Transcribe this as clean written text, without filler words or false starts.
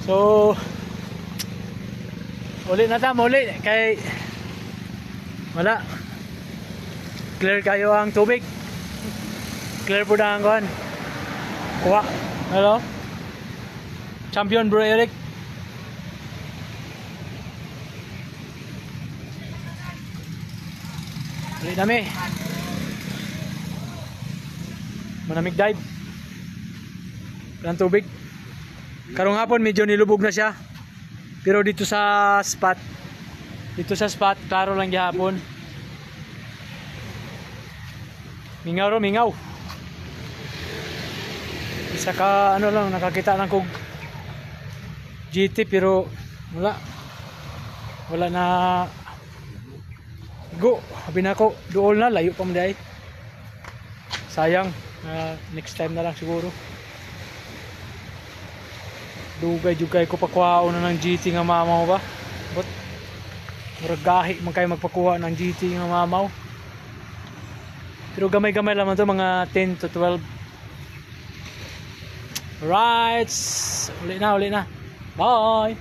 So uli na ta, uli kay wala clear kayo ang tubig, clear po na ang kuhan. Kuha, hello champion bro Eric. Uli nami manamig dive ng tubig. Karong hapon medyo nilubog na siya. Pero dito sa spot, klaro lang gihapon. Mingaw ro, mingaw. Isa ka ano lang nakakita lang kog GT pero wala na go. Habi na ko, duol na layo pa man day. Sayang, next time na lang siguro. Dugay ko pakuhaon na ng GT nga mamaw ba? But murag gahi man kayo magpakuha ng GT nga mamaw. Pero gamay-gamay lang to, mga 10 to 12. Right, uli na. Bye.